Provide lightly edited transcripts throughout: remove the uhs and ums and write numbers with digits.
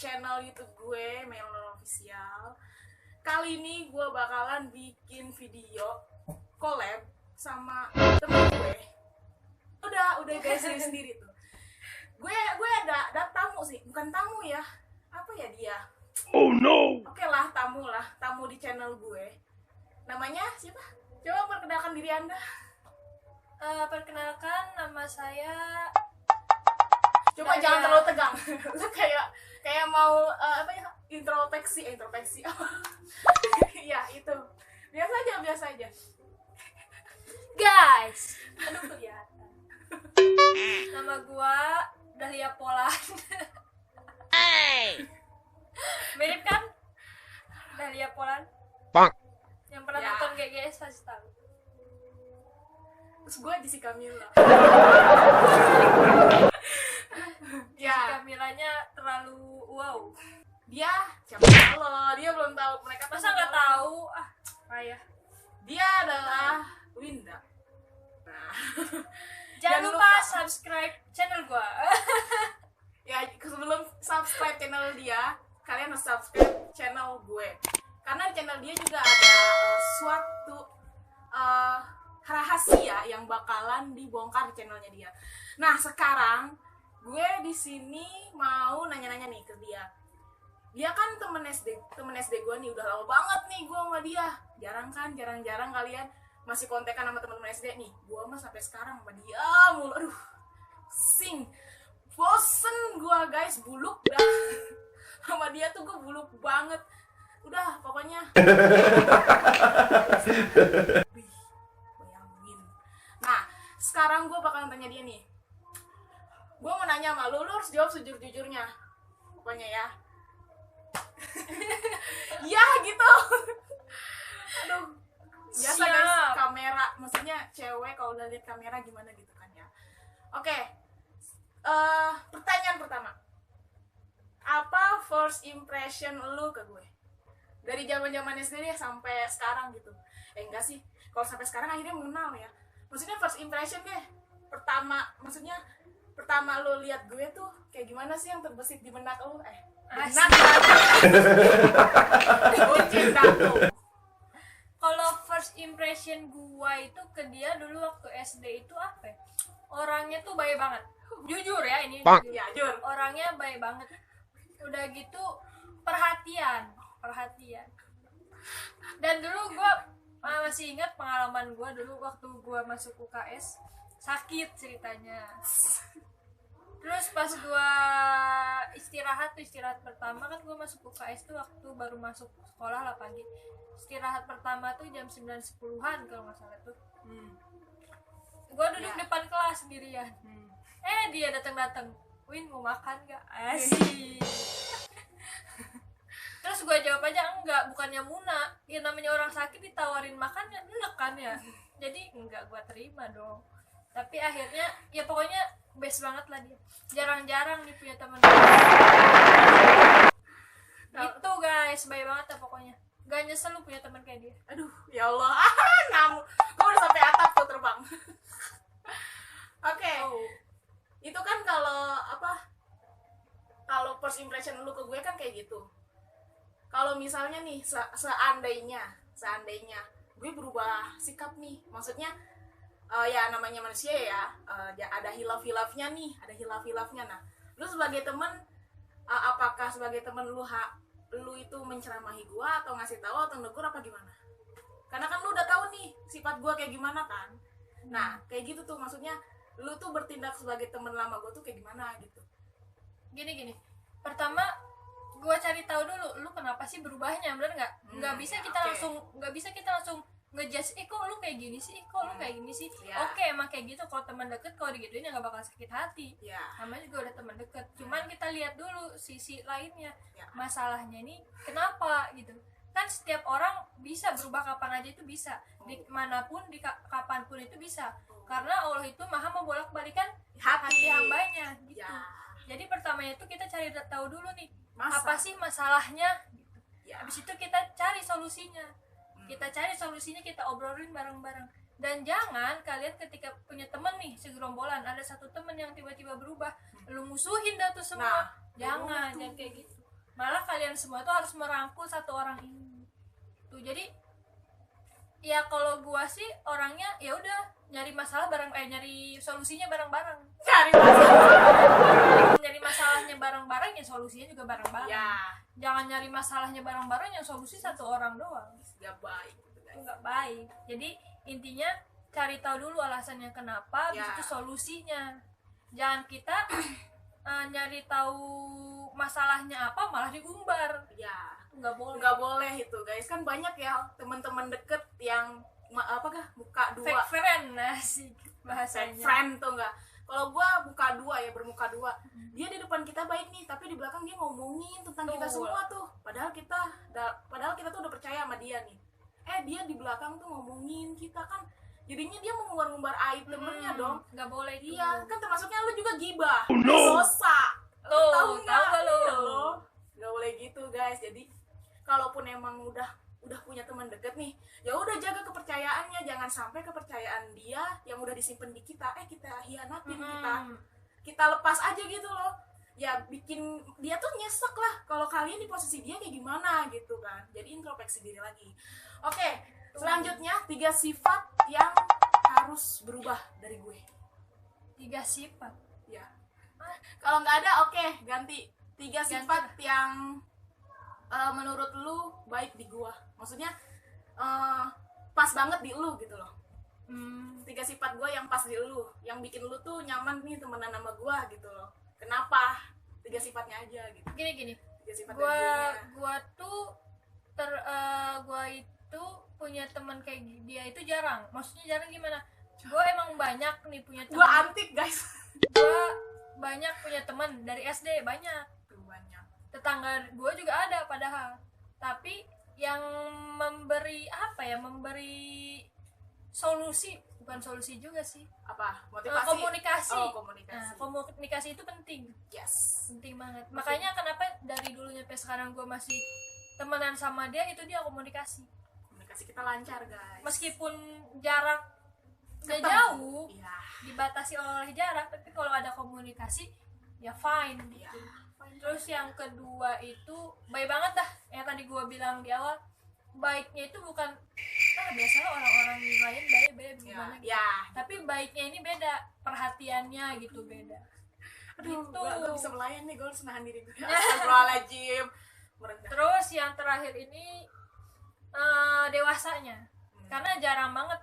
channel YouTube gue Melon Official. Kali ini gue bakalan bikin video collab sama temen gue. Udah guys sendiri tuh. Gue ada tamu sih, bukan tamu ya. Apa ya dia? Oh no. Oke lah, tamu di channel gue. Namanya siapa? Coba perkenalkan diri Anda. Perkenalkan, nama saya. Coba jangan terlalu tegang. Lu kayak mau introspeksi. Iya, itu. Biasa aja. Guys, aduh kelihatan. Nama gua Dahlia Polan. Mirip kan? Dahlia Polan. Bang. Yang pernah Ya. nonton GGS pasti tahu. Terus gue Jessica Mila. Ya. Ya, Kamilanya terlalu wow. dia siapa lo? Dia belum tahu. Mereka Masa nggak tahu? Ah, payah. Dia adalah Winda. Nah, Jangan Jangan lupa lupa. subscribe channel gua. ya sebelum subscribe channel dia, kalian harus subscribe channel gue. Karena di channel dia juga ada suatu rahasia yang bakalan dibongkar di channelnya dia. Nah, sekarang gue di sini mau nanya-nanya nih ke dia. Dia kan temen SD gue nih, udah lama banget nih gue sama dia. Jarang kalian masih kontekan sama temen-temen SD nih. Gue mah sampai sekarang sama dia mulu. Aduh, bosen gue guys, buluk dah. Sama dia tuh gue buluk banget. Udah, pokoknya Wih, bayangin. Nah, sekarang gue bakalan tanya dia nih. Gue mau nanya sama lu harus jawab sejujur-jujurnya. Pokoknya ya. Ya gitu. Aduh. Biasa guys, Siap. kamera. Maksudnya cewek kalau udah lihat kamera gimana gitu kan ya. Oke. Pertanyaan pertama. Apa first impression lu ke gue? Dari zaman SD deh sampai sekarang gitu. Enggak sih. Kalau sampai sekarang akhirnya mengenal ya. Maksudnya first impression deh. Pertama lu lihat gue tuh kayak gimana sih yang terbesit di benak lu? Asik. Cinta tuh. Kalau first impression gua itu ke dia dulu waktu SD itu apa ya? Orangnya tuh baik banget. Jujur ya ini. Bang. Jujur. Ya, Jur. Orangnya baik banget. Udah gitu perhatian. Dan dulu gua masih ingat pengalaman gua dulu waktu gua masuk UKS, sakit ceritanya. Terus pas gua istirahat pertama kan gua masuk UKS tuh waktu baru masuk sekolah lah pagi. Istirahat pertama tuh jam 9.10-an kalau nggak salah tuh. Gua duduk Ya. depan kelas sendirian. Dia datang. Win mau makan gak? Asik. Terus gue jawab aja enggak, bukannya muna. Ya namanya orang sakit ditawarin makan ya enak kan ya. Jadi enggak gue terima dong. Tapi akhirnya ya pokoknya best banget lah dia. Jarang-jarang nih punya teman. Gitu guys, baik banget ya pokoknya. Gak nyesel lu punya teman kayak dia. Aduh, ya Allah. Gue udah sampai atap tuh terbang. Oke. Oh. Itu kan kalau first impression lu ke gue kan kayak gitu. Kalau misalnya nih seandainya gue berubah sikap nih, maksudnya ya namanya manusia ya, ada hilaf-hilafnya nih, nah lu sebagai temen, apakah sebagai temen lu itu menceramahi gue atau ngasih tahu atau negur apa gimana? Karena kan lu udah tahu nih sifat gue kayak gimana kan. Nah kayak gitu tuh, maksudnya lu tuh bertindak sebagai temen lama gue tuh kayak gimana gitu. Gini. Pertama gua cari tahu dulu lu kenapa sih berubahnya, bener nggak? Nggak bisa kita langsung ngejudge, kok lu kayak gini sih, kok lu kayak gini sih. Ya. Oke, emang kayak gitu. Kalau teman deket, kalau digituin ya nggak bakal sakit hati. Ya. Namanya juga udah teman deket. Cuman kita lihat dulu sisi lainnya. Ya. Masalahnya ini kenapa gitu? Kan setiap orang bisa berubah kapan aja itu bisa. Di manapun, kapanpun itu bisa. Karena Allah itu maha membolak-balikan hati hambanya gitu. Ya. Jadi pertamanya itu kita cari tahu dulu nih, Masa? apa sih masalahnya gitu. Ya. Habis itu kita cari solusinya. Kita obrolin bareng-bareng. Dan jangan kalian ketika punya temen nih segerombolan, ada satu temen yang tiba-tiba berubah, lu musuhin dah tuh semua. Nah, jangan betul. kayak gitu. malah kalian semua tuh harus merangkul satu orang ini tuh. Jadi ya kalau gua sih orangnya ya udah nyari masalah nyari solusinya bareng-bareng. Cari masalah. Nyari masalahnya bareng-bareng ya solusinya juga bareng-bareng. Ya, Jangan nyari masalahnya bareng-bareng yang solusi satu orang doang. gak baik gitu, Itu guys. nggak baik. Jadi intinya cari tahu dulu alasannya kenapa, habis Ya. itu solusinya. Jangan kita nyari tahu masalahnya apa malah diumbar. Ya, Nggak boleh. nggak boleh itu guys, kan banyak ya teman-teman deket yang buka dua, Fake friend sih fake bahasanya. friend tuh nggak. Kalau gua buka dua ya, bermuka dua, dia di depan kita baik nih, tapi di belakang dia ngomongin tentang kita Tuh. semua tuh, padahal kita tuh udah percaya sama dia nih. Dia di belakang tuh ngomongin kita, kan jadinya dia mengumbar-ngumbar aib temennya dong. Nggak boleh itu. Iya, kan termasuknya lu juga gibah, Oh, no. dosa. Tuh, Tahu tahu nggak lu? Iya loh. Nggak boleh gitu guys. Jadi kalaupun emang udah punya teman deket nih, ya udah jaga kepercayaannya, jangan sampai kepercayaan dia yang udah disimpan di kita kita hianatin, kita lepas aja gitu loh. Ya bikin dia tuh nyesek lah kalau kalian di posisi dia kayak gimana gitu kan. Jadi introspeksi diri lagi. Oke, selanjutnya 3 sifat yang harus berubah dari gue. 3 sifat. Ya. Kalau nggak ada, oke, ganti. 3 sifat yang menurut lu baik di gua. Maksudnya pas banget di lu gitu loh. 3 sifat gua yang pas di lu, yang bikin lu tuh nyaman nih temenan sama gua gitu loh. Kenapa? 3 sifatnya aja gitu. Gini. 3 sifat dari guanya. Gua tuh gua itu punya teman kayak dia itu jarang. Maksudnya jarang gimana? Gua emang banyak nih punya teman. Gua antik guys. Gua banyak punya teman dari SD, banyak. Tuh banyak. Tetangga gue juga ada padahal, tapi yang memberi solusi, bukan solusi juga sih, Apa? Motivasi. komunikasi. Oh, komunikasi. Komunikasi itu penting Yes. banget. Makanya kenapa dari dulu sampai sekarang gue masih temenan sama dia, itu dia komunikasi. Komunikasi kita lancar guys. Meskipun jarak gak Ketemu. jauh, Iya. dibatasi oleh jarak, tapi kalau ada komunikasi ya fine gitu. Iya. Terus yang kedua itu baik banget dah, yang tadi gua bilang di awal, baiknya itu bukan biasanya orang-orang lain baik gimana gitu. Ya. Tapi baiknya ini beda, perhatiannya gitu beda. Aduh, Gitu. gue bisa melayan nih, gue harus nahan diri gue. Astagfirullahaladzim. Merendah. Terus yang terakhir ini dewasanya, karena jarang banget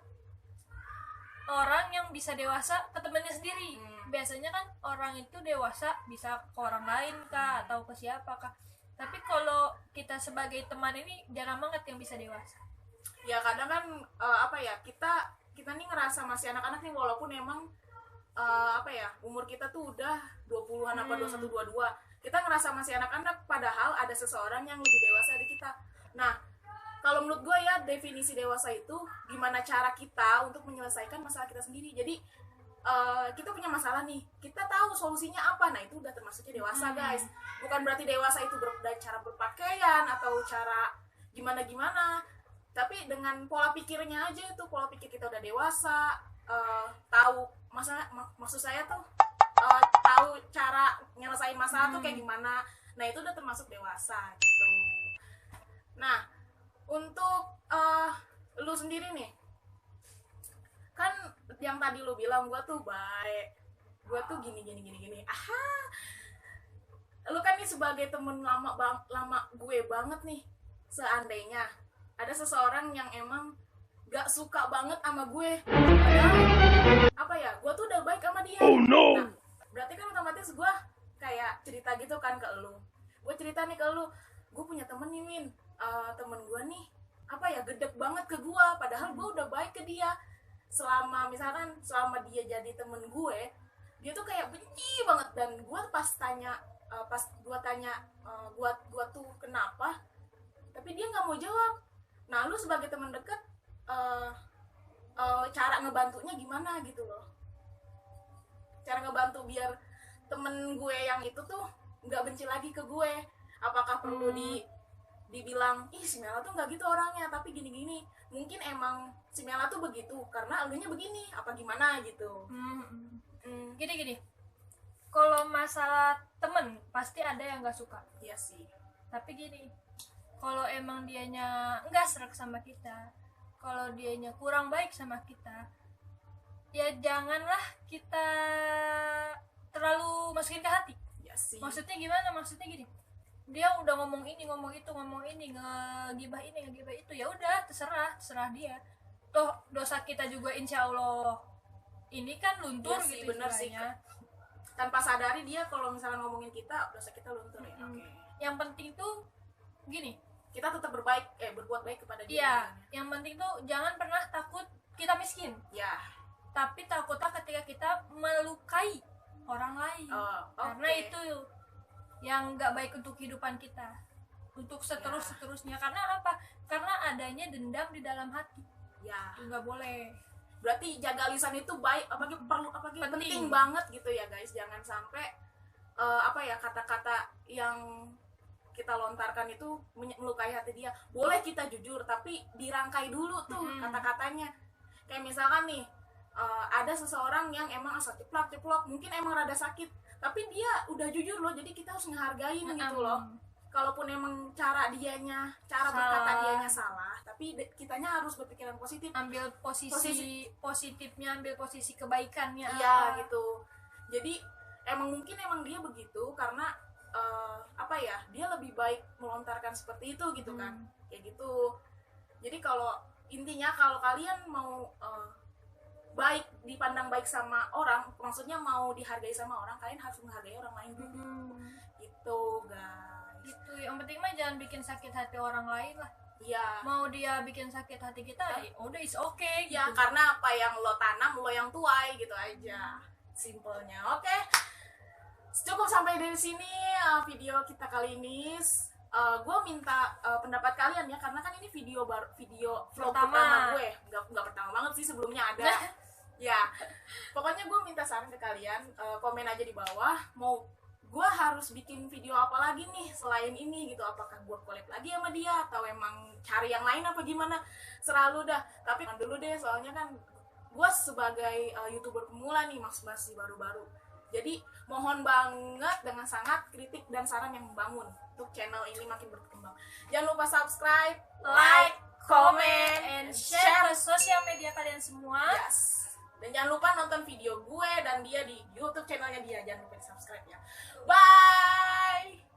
orang yang bisa dewasa ke temennya sendiri. Biasanya kan orang itu dewasa bisa ke orang lain kah atau ke siapa kah, tapi kalau kita sebagai teman ini jarang banget yang bisa dewasa. Ya kadang kan kita nih ngerasa masih anak-anak nih, walaupun emang umur kita tuh udah 20-an apa 21 22. Kita ngerasa masih anak-anak, padahal ada seseorang yang lebih dewasa dari kita. Nah, kalau menurut gue ya, definisi dewasa itu gimana cara kita untuk menyelesaikan masalah kita sendiri. Jadi kita punya masalah nih, kita tahu solusinya apa, nah itu udah termasuknya dewasa guys. Bukan berarti dewasa itu dari cara berpakaian atau cara gimana-gimana, tapi dengan pola pikirnya aja, itu pola pikir kita udah dewasa. Tahu maksud saya tuh tahu cara nyelesain masalah tuh kayak gimana, nah itu udah termasuk dewasa gitu. Nah, untuk lu sendiri nih, kan yang tadi lu bilang gue tuh baik, gue tuh gini. Lu kan nih sebagai temen lama gue banget nih, seandainya ada seseorang yang emang gak suka banget sama gue, padahal gue tuh udah baik sama dia. Oh, no. Nah, berarti kan otomatis gue kayak cerita gitu kan ke lu, gue cerita nih ke lu, gue punya temen nih Win, temen gue nih gedek banget ke gue, padahal gue udah baik ke dia. Selama dia jadi temen gue, dia tuh kayak benci banget. Dan gue pas gue tanya gue tuh kenapa, tapi dia nggak mau jawab. Nah, lu sebagai teman dekat, cara ngebantunya gimana gitu loh, cara ngebantu biar temen gue yang itu tuh nggak benci lagi ke gue. Apakah perlu dibilang, ih si Mela tuh nggak gitu orangnya, tapi gini-gini, mungkin emang si Mela tuh begitu karena elunya begini, apa gimana gitu. Gini, kalau masalah temen pasti ada yang nggak suka. Iya sih. Tapi gini, kalau emang dianya enggak serak sama kita, kalau dianya kurang baik sama kita, ya janganlah kita terlalu masukin ke hati. Ya sih. Maksudnya gimana? Maksudnya gini, dia udah ngomong ini, ngomong itu, ngomong ini, ngegibah ini, ngegibah itu, ya udah terserah dia. Toh dosa kita juga insya Allah ini kan luntur Iya sih, gitu bener sih. istilahnya. Tanpa sadari dia kalau misalnya ngomongin kita, dosa kita luntur ya. Oke. Yang penting tuh gini, Kita tetap berbuat baik kepada dia. iya, yang penting tuh jangan pernah takut kita miskin, Ya. tapi takutlah ketika kita melukai orang lain. Karena Oke. itu yang nggak baik untuk kehidupan kita, untuk seterusnya. Karena apa? Karena adanya dendam di dalam hati, Ya. itu nggak boleh. Berarti jaga lisan itu baik, apalagi penting Penting. banget gitu ya guys. Jangan sampai kata-kata yang kita lontarkan itu melukai hati dia. Boleh kita jujur, tapi dirangkai dulu tuh kata-katanya. Kayak misalkan nih, ada seseorang yang emang asal ceplok, mungkin emang rada sakit, tapi dia udah jujur loh, jadi kita harus ngehargain gitu loh. Kalaupun emang cara berkata dianya salah, tapi kitanya harus berpikiran positif. Ambil posisi positifnya, ambil posisi kebaikannya. Iya apa. gitu. Jadi mungkin dia begitu karena dia lebih baik melontarkan seperti itu gitu kan. Kayak gitu. Jadi intinya kalau kalian mau baik, dipandang baik sama orang, maksudnya mau dihargai sama orang, kalian harus menghargai orang lain dulu. Gitu guys. Gitu, yang penting mah jangan bikin sakit hati orang lain lah. Iya. Mau dia bikin sakit hati kita, ya udah is okay gitu. Ya karena apa yang lo tanam lo yang tuai gitu aja. Simpelnya. Oke. Cukup sampai dari sini video kita kali ini. Gue minta pendapat kalian ya, karena kan ini video vlog pertama gue. Nggak pertama banget sih, sebelumnya ada. Ya. Pokoknya gue minta saran ke kalian, komen aja di bawah mau gue harus bikin video apa lagi nih selain ini gitu. Apakah gue collab lagi sama dia atau emang cari yang lain apa gimana, selalu dah. Tapi dulu deh, soalnya kan gue sebagai YouTuber pemula nih, masih baru-baru. Jadi mohon banget dengan sangat kritik dan saran yang membangun untuk channel ini makin berkembang. Jangan lupa subscribe, like, comment, and share ke sosial media kalian semua. Yes. Dan jangan lupa nonton video gue dan dia di YouTube channelnya dia. Jangan lupa di subscribe ya. Bye.